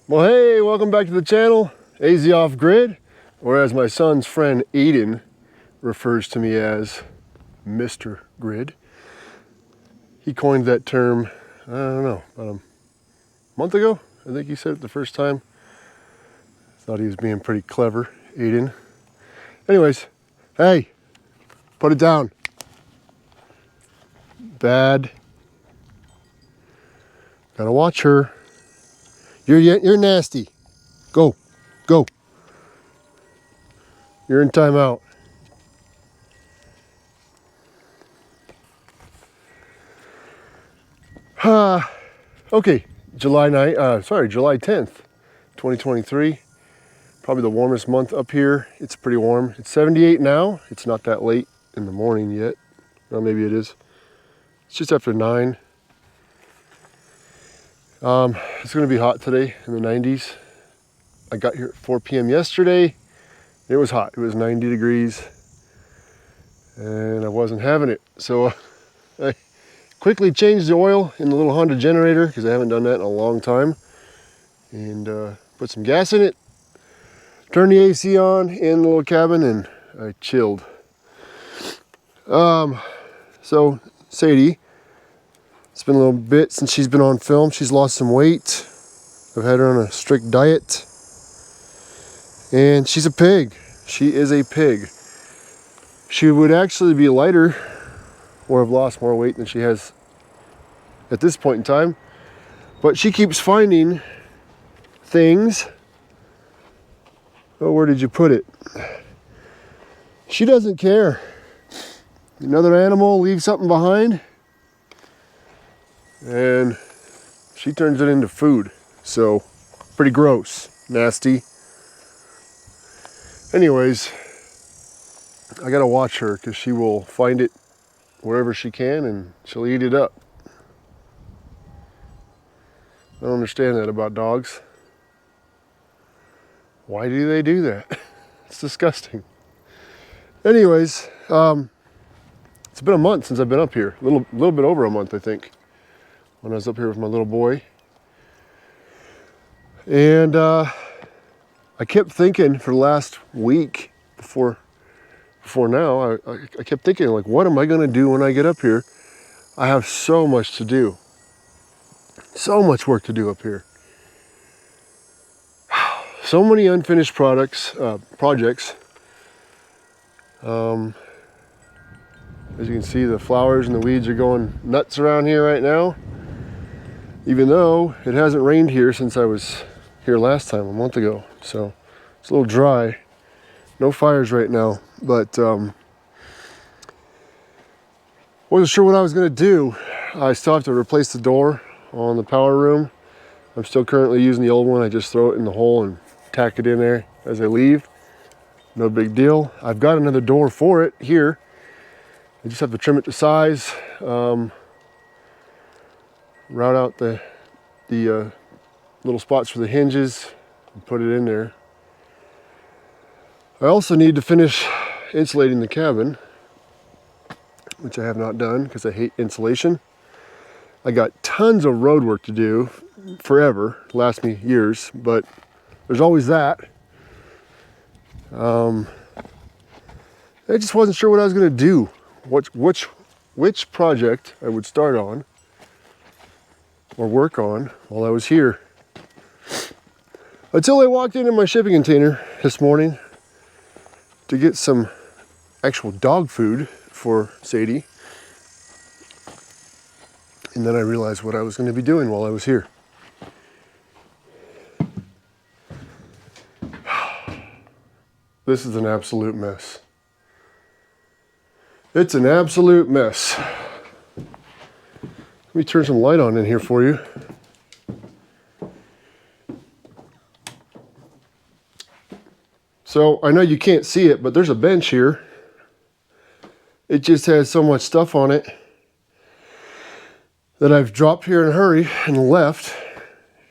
Well, hey, welcome back to the channel, AZ Off Grid, or as my son's friend Aiden refers to me as, Mr. Grid. He coined that term, I don't know, about a month ago. I think he said it the first time. Thought he was being pretty clever, Aiden. Anyways, hey, put it down. Bad. Gotta watch her. You're nasty. Go, go. You're in timeout. Okay, July 10th, 2023. Probably the warmest month up here. It's pretty warm. It's 78 now. It's not that late in the morning yet. Well, maybe it is. It's just after 9. It's going to be hot today in the 90s. I got here at 4 p.m. yesterday. It was hot. It was 90 degrees. And I wasn't having it. So I quickly changed the oil in the little Honda generator because I haven't done that in a long time. And put some gas in it. Turned the AC on in the little cabin and I chilled. So Sadie, it's been a little bit since she's been on film. She's lost some weight. I've had her on a strict diet. And she's a pig. She is a pig. She would actually be lighter or have lost more weight than she has at this point in time. But she keeps finding things. Oh, where did you put it? She doesn't care. Another animal leaves something behind and she turns it into food. So pretty gross, nasty. Anyways, I gotta watch her because she will find it wherever she can and she'll eat it up. I don't understand that about dogs. Why do they do that? It's disgusting. Anyways, it's been a month since I've been up here. A little bit over a month, I think, when I was up here with my little boy. And I kept thinking for the last week before now, I kept thinking, like, what am I gonna do when I get up here? I have so much to do. So much work to do up here. So many unfinished projects. As you can see, the flowers and the weeds are going nuts around here right now. Even though it hasn't rained here since I was here last time, a month ago. So it's a little dry. No fires right now, but wasn't sure what I was gonna do. I still have to replace the door on the power room. I'm still currently using the old one. I just throw it in the hole and tack it in there as I leave. No big deal. I've got another door for it here. I just have to trim it to size. route out the little spots for the hinges and put it in there. I also need to finish insulating the cabin, which I have not done because I hate insulation. I got tons of road work to do forever, last me years, but there's always that. I just wasn't sure what I was going to do, which project I would start on or work on while I was here. Until I walked into my shipping container this morning to get some actual dog food for Sadie. And then I realized what I was going to be doing while I was here. This is an absolute mess. It's an absolute mess. Let me turn some light on in here for you. So I know you can't see it, but there's a bench here. It just has so much stuff on it that I've dropped here in a hurry and left,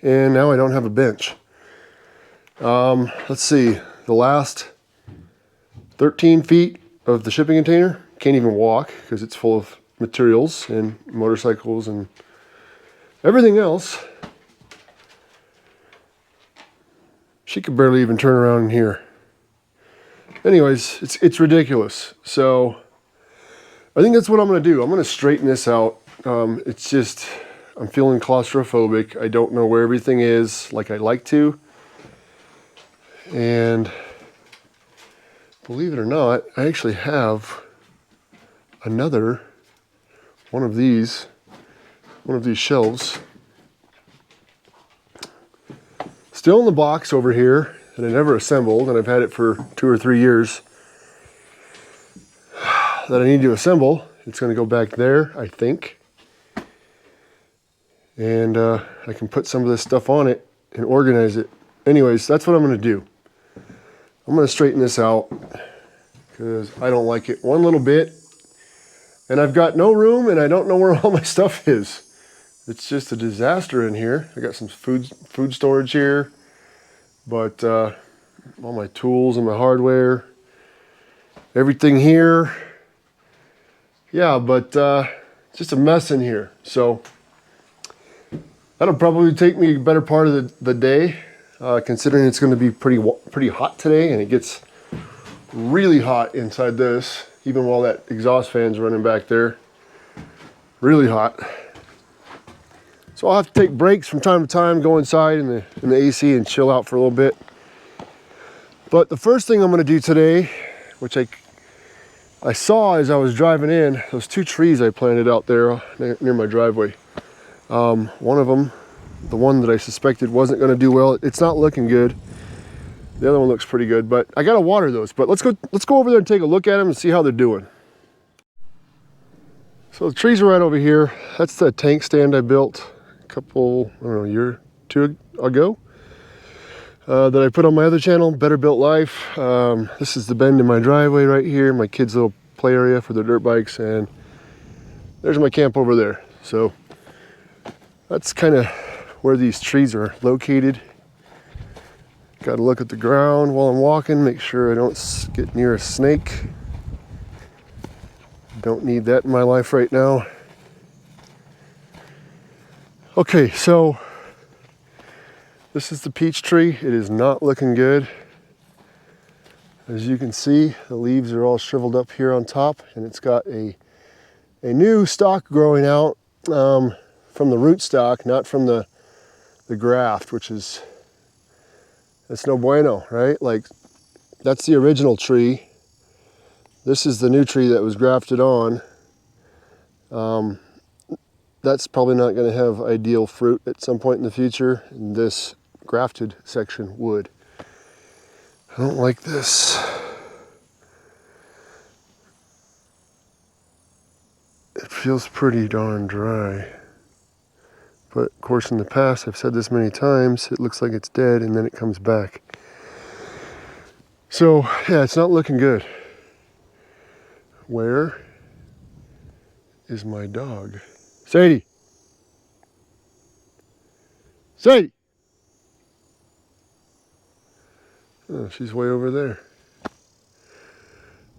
and now I don't have a bench. Let's see, the last 13 feet of the shipping container, can't even walk because it's full of materials and motorcycles and everything else. She could barely even turn around in here. Anyways, it's ridiculous. So I think that's what I'm gonna do. I'm gonna straighten this out. It's just, I'm feeling claustrophobic. I don't know where everything is like I'd like to. And believe it or not, I actually have another one of these shelves still in the box over here that I never assembled, and I've had it for 2 or 3 years that I need to assemble. It's going to go back there, I think. And I can put some of this stuff on it and organize it. Anyways, that's what I'm going to do. I'm going to straighten this out because I don't like it one little bit. And I've got no room and I don't know where all my stuff is. It's just a disaster in here. I got some food storage here, but all my tools and my hardware, everything here. Yeah, but just a mess in here. So that'll probably take me a better part of the day, considering it's going to be pretty hot today, and it gets really hot inside this, even while that exhaust fan's running back there. Really hot. So I'll have to take breaks from time to time, go inside in the AC and chill out for a little bit. But the first thing I'm going to do today, which I saw as I was driving in, those 2 trees I planted out there near my driveway. One of them, the one that I suspected wasn't going to do well, it's not looking good. The other one looks pretty good, but I gotta water those. But let's go over there and take a look at them and see how they're doing. So the trees are right over here. That's the tank stand I built a couple, I don't know, year or 2 ago. That I put on my other channel, Better Built Life. This is the bend in my driveway right here, my kids' little play area for their dirt bikes, and there's my camp over there. So that's kind of where these trees are located. Got to look at the ground while I'm walking, make sure I don't get near a snake. Don't need that in my life right now. Okay, so this is the peach tree. It is not looking good. As you can see, the leaves are all shriveled up here on top, and it's got a new stalk growing out from the root stock, not from the graft, which is, that's no bueno, right? Like, that's the original tree. This is the new tree that was grafted on. That's probably not going to have ideal fruit at some point in the future. This grafted section would. I don't like this. It feels pretty darn dry. But of course in the past, I've said this many times, it looks like it's dead and then it comes back. So yeah, it's not looking good. Where is my dog? Sadie, Sadie! Oh, she's way over there.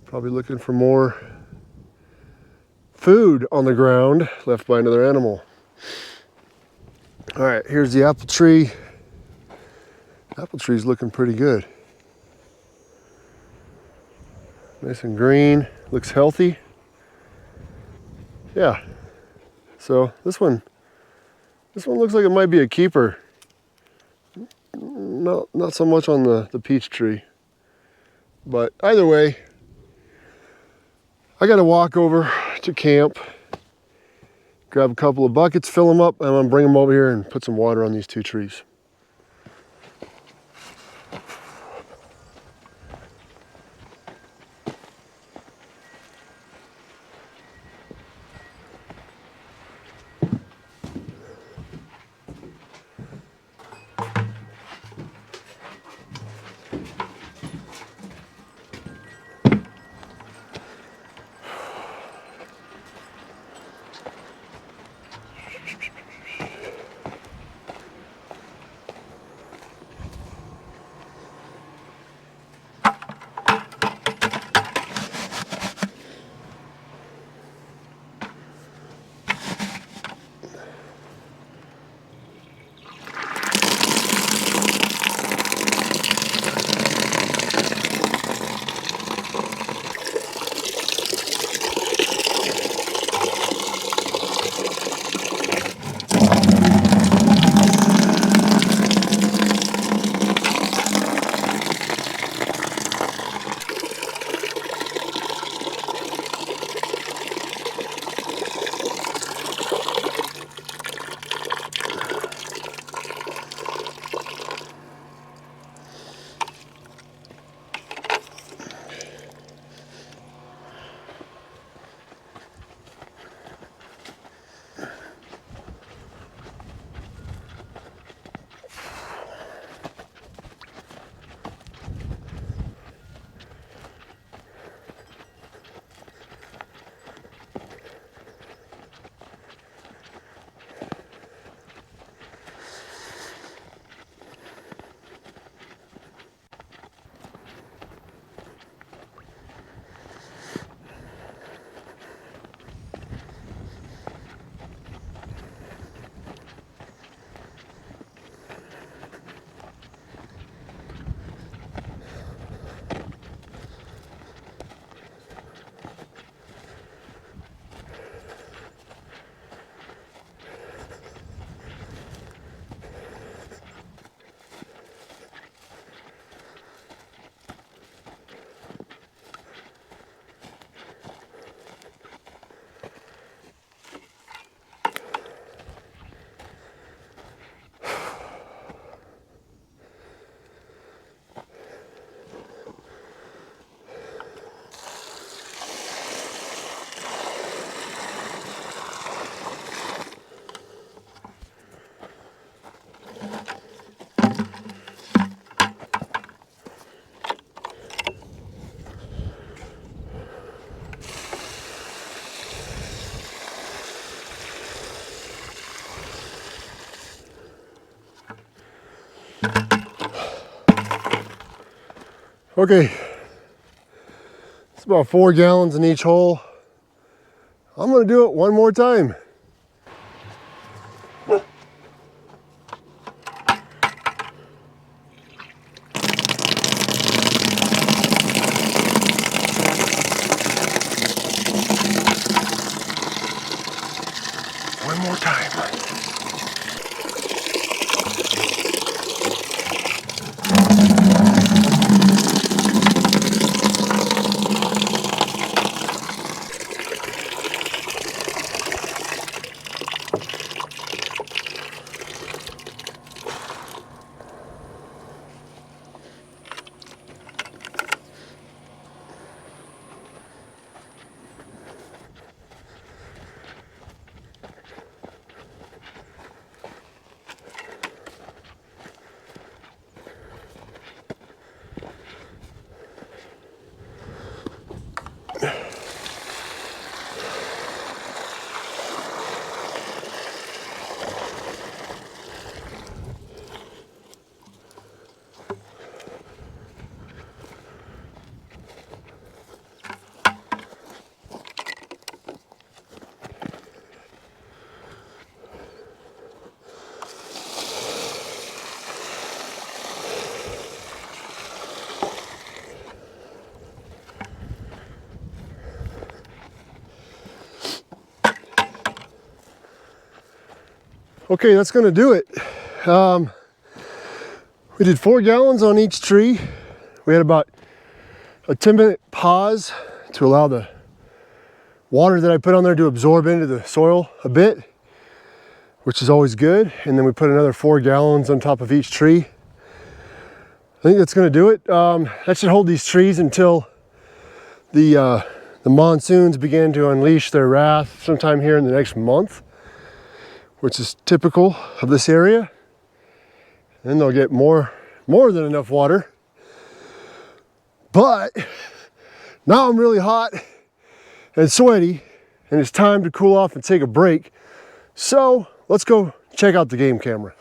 Probably looking for more food on the ground left by another animal. All right, here's the apple tree. Apple tree's looking pretty good. Nice and green, looks healthy. Yeah, so this one looks like it might be a keeper. Not so much on the peach tree. But either way, I gotta walk over to camp, grab a couple of buckets, fill them up, and I'm gonna bring them over here and put some water on these two trees. Okay, it's about 4 gallons in each hole. I'm gonna do it one more time. One more time. Okay, that's gonna do it. We did 4 gallons on each tree. We had about a 10-minute pause to allow the water that I put on there to absorb into the soil a bit, which is always good. And then we put another 4 gallons on top of each tree. I think that's gonna do it. That should hold these trees until the monsoons begin to unleash their wrath sometime here in the next month, which is typical of this area. Then they'll get more than enough water. But now I'm really hot and sweaty, and it's time to cool off and take a break. So let's go check out the game camera.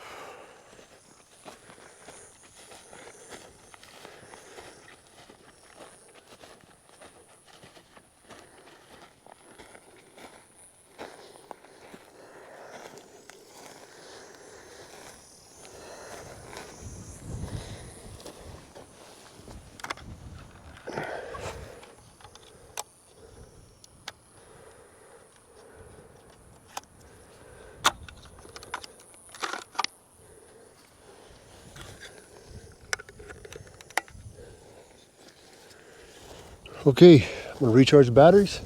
Okay, I'm gonna recharge the batteries,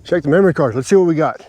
check the memory card. Let's see what we got.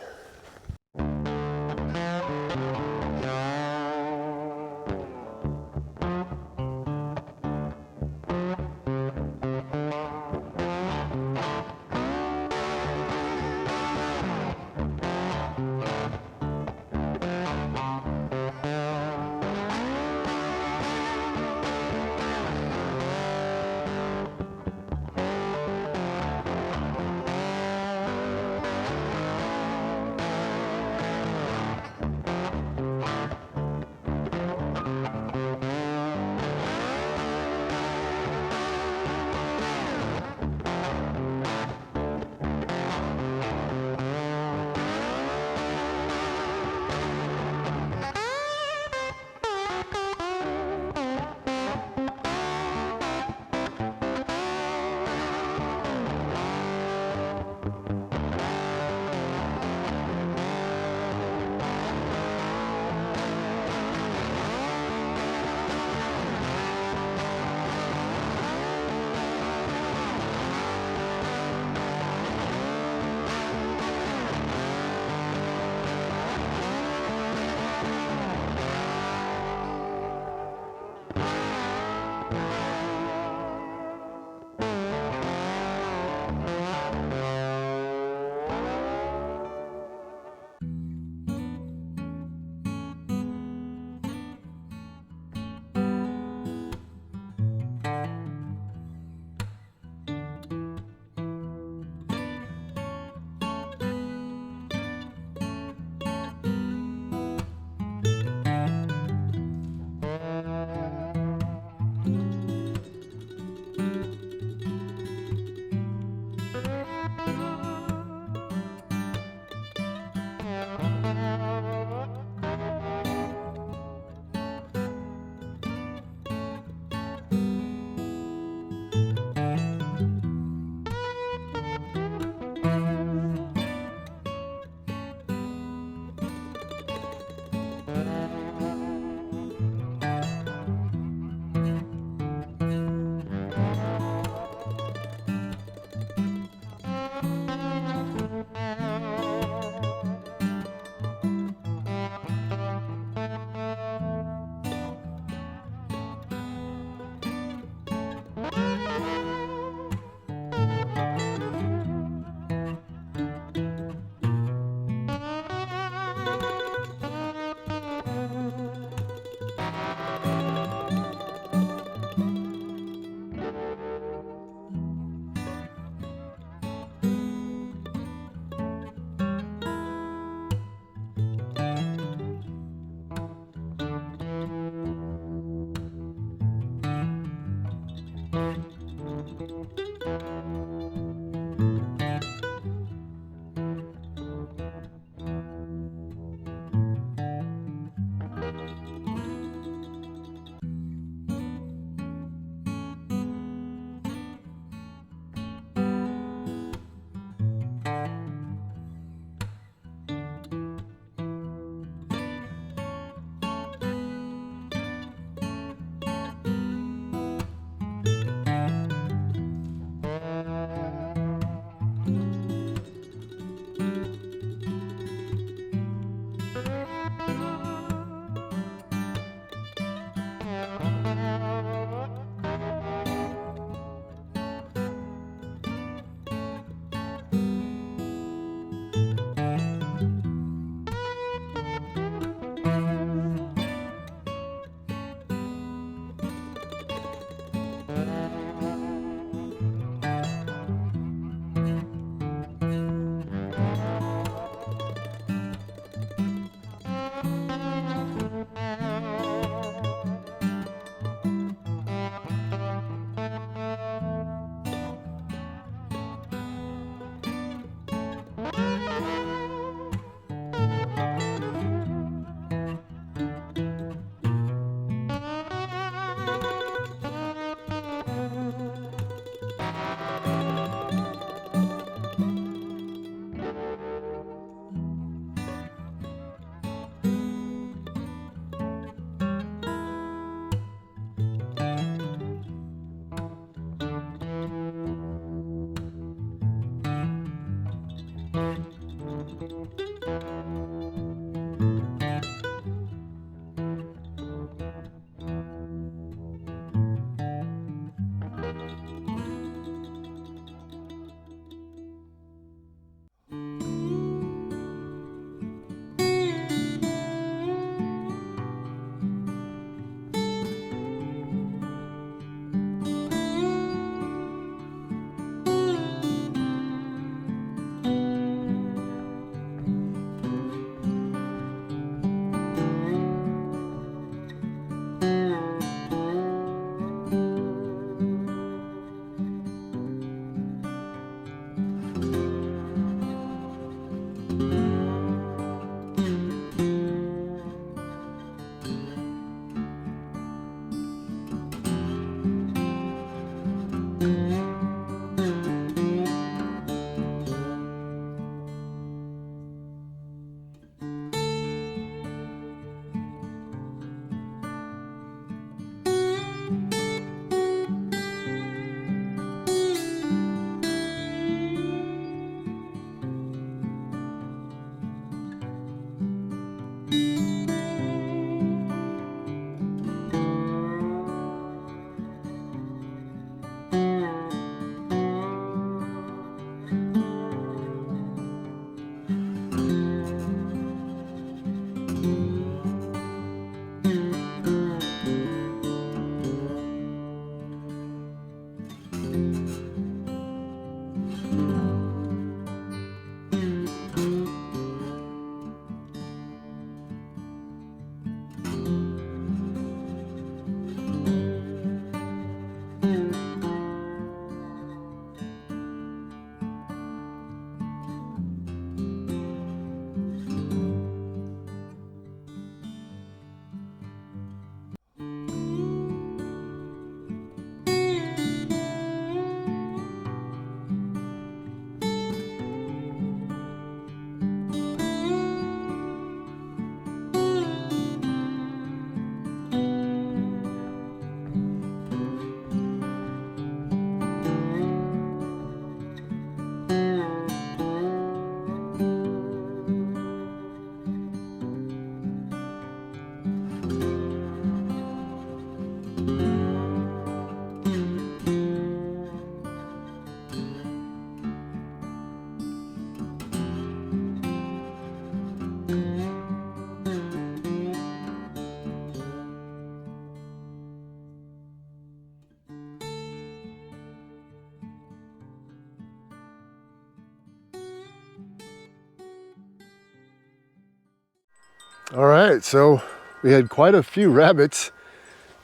All right, so we had quite a few rabbits.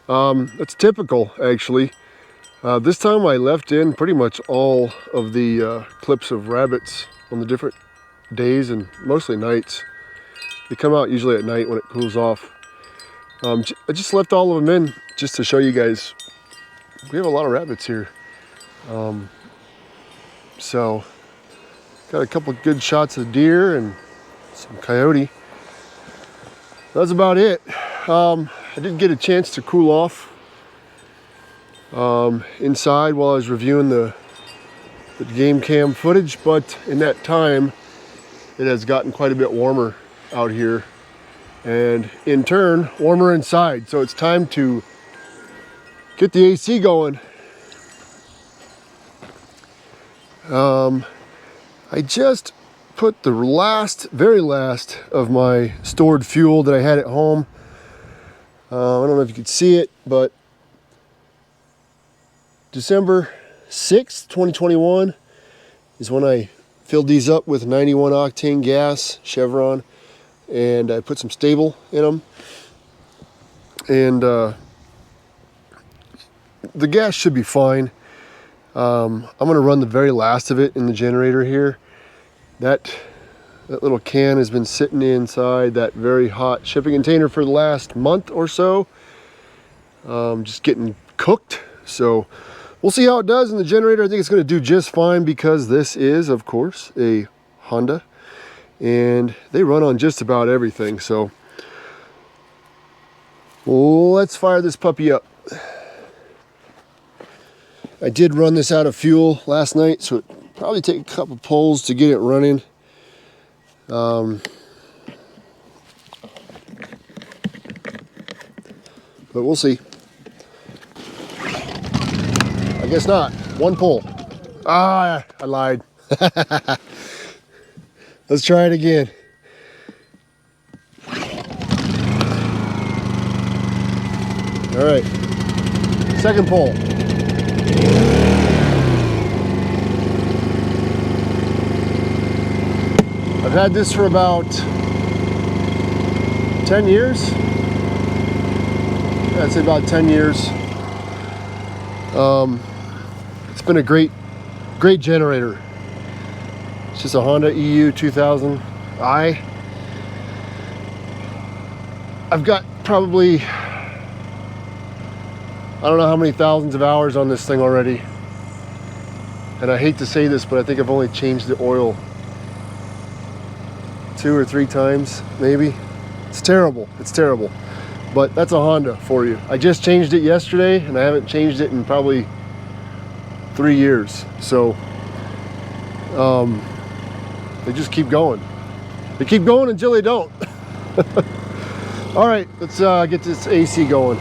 That's typical, actually. This time I left in pretty much all of the clips of rabbits on the different days and mostly nights. They come out usually at night when it cools off. I just left all of them in just to show you guys. We have a lot of rabbits here. So got a couple good shots of deer and some coyote. That's about it. I did get a chance to cool off inside while I was reviewing the game cam footage, but in that time it has gotten quite a bit warmer out here, and in turn warmer inside. So it's time to get the AC going. I just put the very last of my stored fuel that I had at home. I don't know if you could see it, but December 6th, 2021 is when I filled these up with 91 octane gas, Chevron, and I put some stable in them. And the gas should be fine. I'm gonna run the very last of it in the generator here. That little can has been sitting inside that very hot shipping container for the last month or so, just getting cooked. So we'll see how it does in the generator. I think it's going to do just fine because this is, of course, a Honda, and they run on just about everything. So let's fire this puppy up. I did run this out of fuel last night, so it probably take a couple pulls to get it running. But we'll see. I guess not. One pull. Ah, I lied. Let's try it again. All right. Second pull. I've had this for about 10 years. I'd say about 10 years. It's been a great generator. It's just a Honda EU 2000i. I've got probably, I don't know how many thousands of hours on this thing already. And I hate to say this, but I think I've only changed the oil 2 or 3 times, maybe. It's terrible. It's terrible. But that's a Honda for you. I just changed it yesterday, and I haven't changed it in probably 3 years. So they just keep going. They keep going until they don't. All right, let's get this AC going.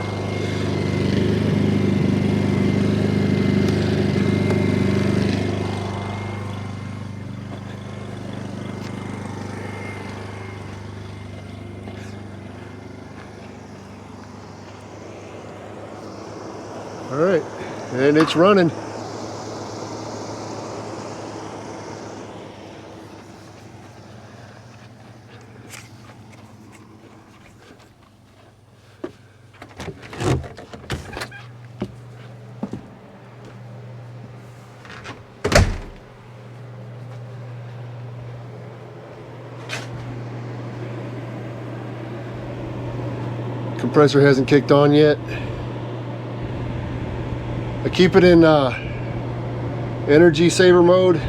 All right, and it's running. Compressor hasn't kicked on yet. I keep it in energy saver mode,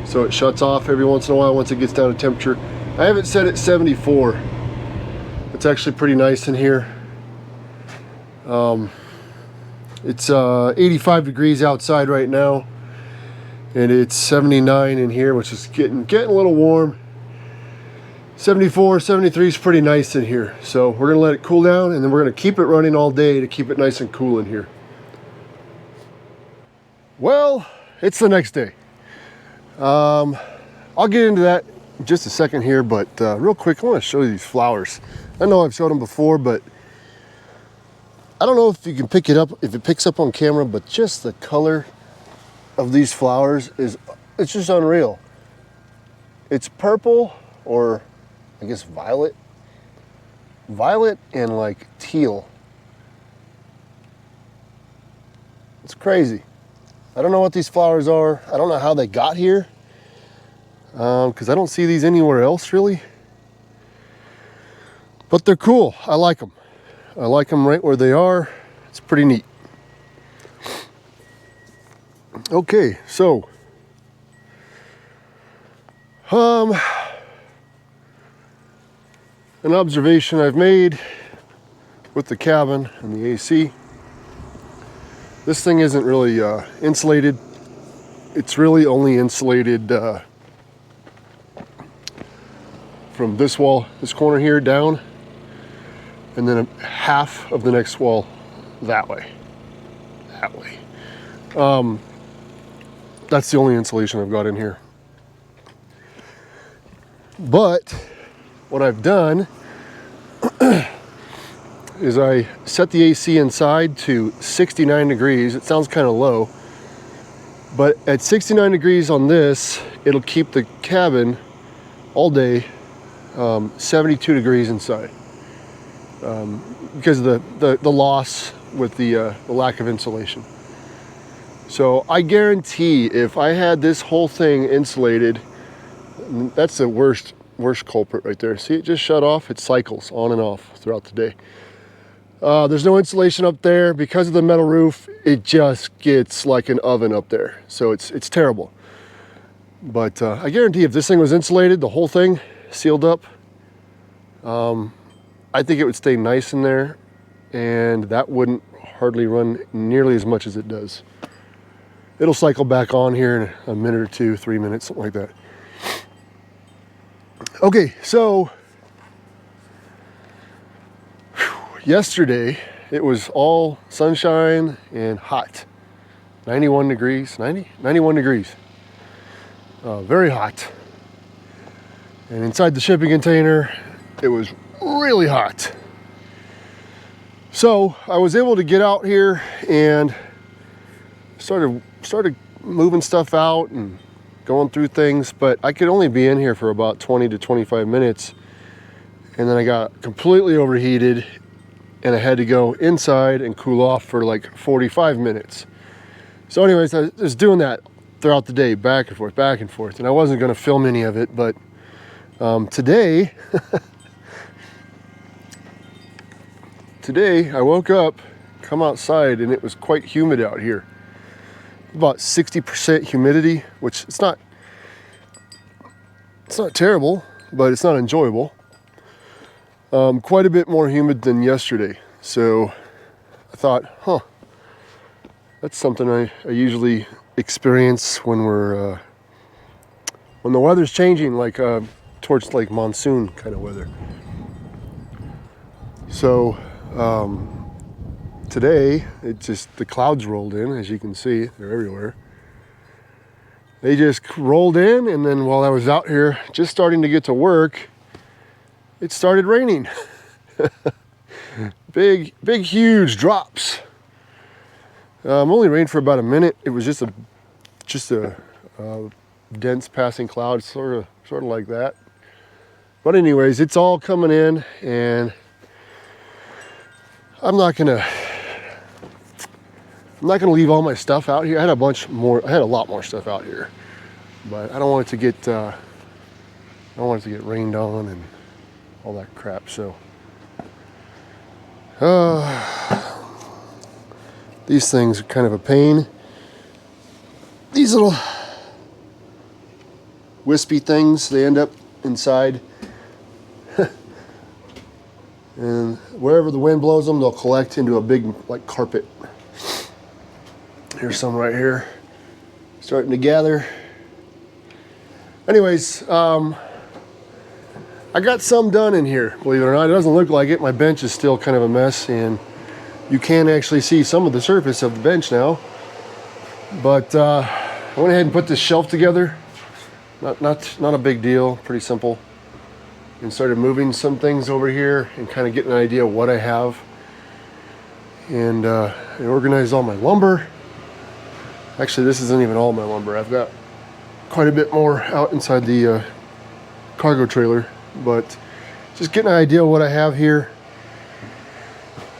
so it shuts off every once in a while once it gets down to temperature. I have it set at 74. It's actually pretty nice in here. It's 85 degrees outside right now, and it's 79 in here, which is getting a little warm. 74, 73 is pretty nice in here. So we're gonna let it cool down, and then we're gonna keep it running all day to keep it nice and cool in here. Well, it's the next day. I'll get into that just a second here, but real quick, I want to show you these flowers. I know I've showed them before, but I don't know if you can pick it up, if it picks up on camera, but just the color of these flowers it's just unreal. It's purple, or I guess violet and like teal. It's crazy. I don't know what these flowers are. I don't know how they got here, because I don't see these anywhere else really. But they're cool. I like them. I like them right where they are. It's pretty neat. Okay, so an observation I've made with the cabin and the AC. This thing isn't really insulated. It's really only insulated from this wall, this corner here down, and then half of the next wall that way. That's the only insulation I've got in here. But what I've done is I set the AC inside to 69 degrees. It sounds kind of low, but at 69 degrees on this, it'll keep the cabin all day 72 degrees inside, because of the loss with the lack of insulation. So I guarantee if I had this whole thing insulated, that's the worst culprit right there. See, it just shut off. It cycles on and off throughout the day. There's no insulation up there because of the metal roof. It just gets like an oven up there. So it's terrible. But I guarantee if this thing was insulated, the whole thing sealed up, I think it would stay nice in there, and that wouldn't hardly run nearly as much as it does. It'll cycle back on here in a minute or two, 3 minutes, something like that. Okay, so yesterday it was all sunshine and hot. 91 degrees, 91 degrees. Very hot. And inside the shipping container, it was really hot. So I was able to get out here and started moving stuff out and going through things, but I could only be in here for about 20 to 25 minutes, and then I got completely overheated and I had to go inside and cool off for like 45 minutes. So anyways, I was doing that throughout the day, back and forth, and I wasn't going to film any of it, but today I woke up, come outside, and it was quite humid out here. About 60% humidity, which it's not terrible, but it's not enjoyable. Quite a bit more humid than yesterday. So I thought, that's something I usually experience when when the weather's changing, like towards like monsoon kind of weather. So today, the clouds rolled in, as you can see, they're everywhere. They just rolled in, and then while I was out here just starting to get to work, it started raining. big, huge drops. Only rained for about a minute. It was just a dense passing cloud, sort of like that. But anyways, it's all coming in, and I'm not gonna leave all my stuff out here. I had a lot more stuff out here, but I don't want it to get rained on and all that crap. So these things are kind of a pain. These little wispy things, they end up inside. And wherever the wind blows them, they'll collect into a big like carpet. Here's some right here, starting to gather. Anyways, I got some done in here, believe it or not. It doesn't look like it. My bench is still kind of a mess, and you can actually see some of the surface of the bench now. But I went ahead and put this shelf together. Not a big deal, pretty simple. And started moving some things over here and kind of getting an idea of what I have. And I organized all my lumber. Actually, this isn't even all my lumber. I've got quite a bit more out inside the cargo trailer, but just getting an idea of what I have here.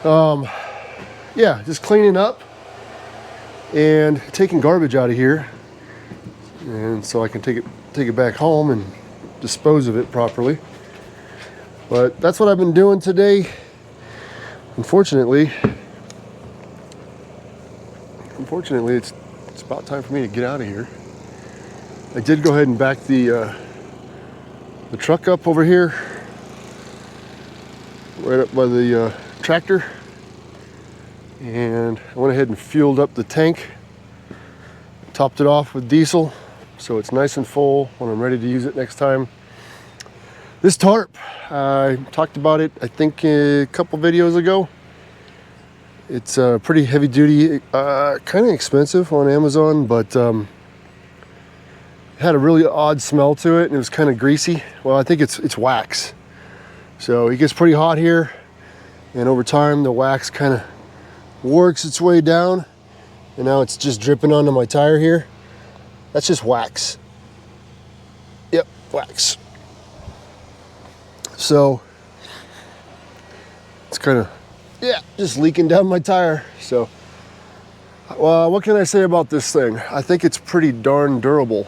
Yeah, just cleaning up and taking garbage out of here, and so I can take it back home and dispose of it properly. But that's what I've been doing today. Unfortunately, it's about time for me to get out of here. I did go ahead and back the truck up over here, right up by the tractor, and I went ahead and fueled up the tank, topped it off with diesel, so it's nice and full when I'm ready to use it next time. This tarp, I talked about it, I think a couple videos ago. It's pretty heavy duty, kind of expensive on Amazon, but it had a really odd smell to it, and it was kind of greasy. Well, I think it's wax. So it gets pretty hot here, and over time the wax kind of works its way down, and now it's just dripping onto my tire here. That's just wax. Yep, wax. So it's kind of, yeah, just leaking down my tire. So, well, what can I say about this thing? I think it's pretty darn durable.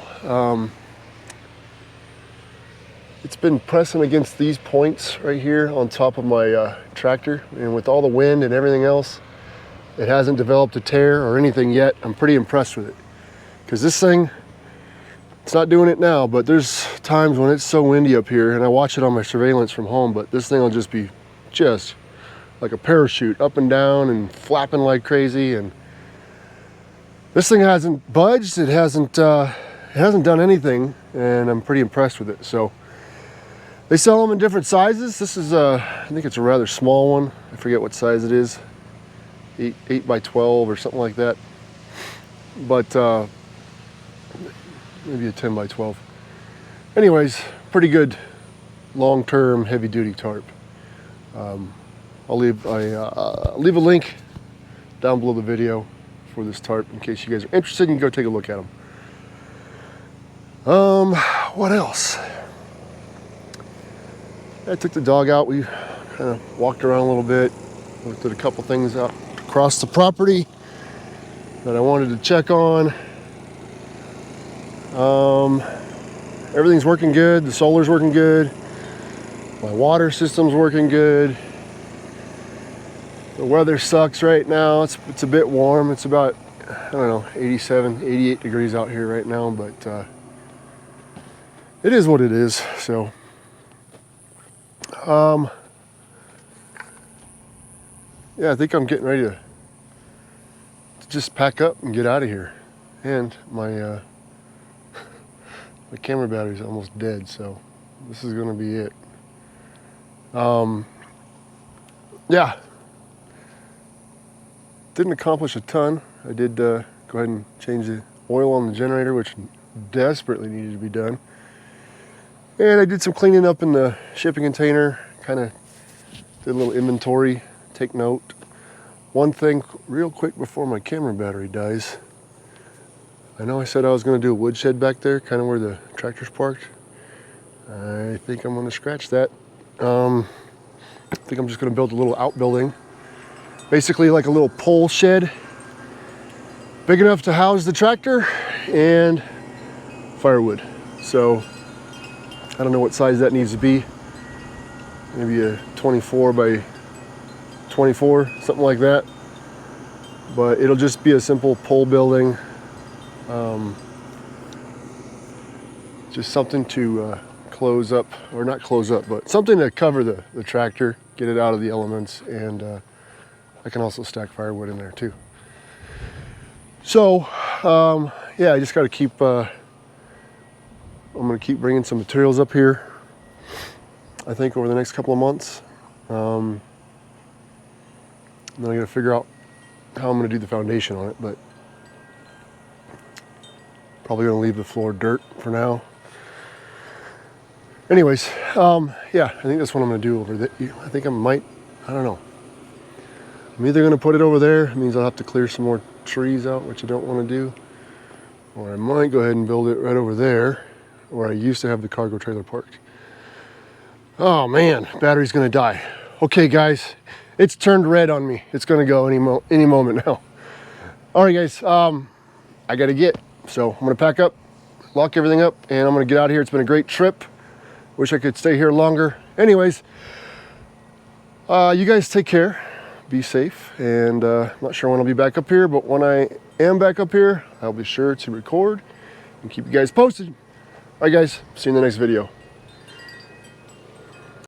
It's been pressing against these points right here on top of my tractor, and with all the wind and everything else, it hasn't developed a tear or anything yet. I'm pretty impressed with it, because this thing, it's not doing it now, but there's times when it's so windy up here, and I watch it on my surveillance from home, but this thing will just be like a parachute up and down and flapping like crazy. And this thing hasn't budged, it hasn't done anything, and I'm pretty impressed with it. So they sell them in different sizes. This is I think it's a rather small one. I forget what size it is, 8 by 12 or something like that, but maybe a 10 by 12. Anyways, pretty good long-term heavy-duty tarp. I'll leave a link down below the video for this tarp in case you guys are interested. You can go take a look at them. What else? I took the dog out. We kind of walked around a little bit, looked at a couple things out across the property that I wanted to check on. Everything's working good. The solar's working good. My water system's working good. The weather sucks right now. It's a bit warm. It's about, I don't know, 87, 88 degrees out here right now, but it is what it is. So yeah, I think I'm getting ready to just pack up and get out of here. And my my camera battery's almost dead, so this is gonna be it. Yeah, didn't accomplish a ton. I did go ahead and change the oil on the generator, which desperately needed to be done. And I did some cleaning up in the shipping container, kind of did a little inventory, take note. One thing real quick before my camera battery dies. I know I said I was going to do a woodshed back there, kind of where the tractor's parked. I think I'm going to scratch that. I think I'm just going to build a little outbuilding. Basically like a little pole shed. Big enough to house the tractor and firewood. So I don't know what size that needs to be. Maybe a 24 by 24, something like that. But it'll just be a simple pole building. Just something to close up, or not close up, but something to cover the tractor, get it out of the elements, and I can also stack firewood in there too. So yeah, I just got to keep, I'm going to keep bringing some materials up here, I think, over the next couple of months. And then I got to figure out how I'm going to do the foundation on it, but probably going to leave the floor dirt for now. Anyways, yeah, I think that's what I'm gonna do over there. I think I don't know. I'm either gonna put it over there, it means I'll have to clear some more trees out, which I don't wanna do. Or I might go ahead and build it right over there, where I used to have the cargo trailer parked. Oh man, battery's gonna die. Okay guys, it's turned red on me. It's gonna go any moment now. All right guys, I gotta get, so I'm gonna pack up, lock everything up, and I'm gonna get out of here. It's been a great trip. Wish I could stay here longer. Anyways, you guys take care, be safe, and I'm not sure when I'll be back up here, but when I am back up here, I'll be sure to record and keep you guys posted. All right guys, see you in the next video.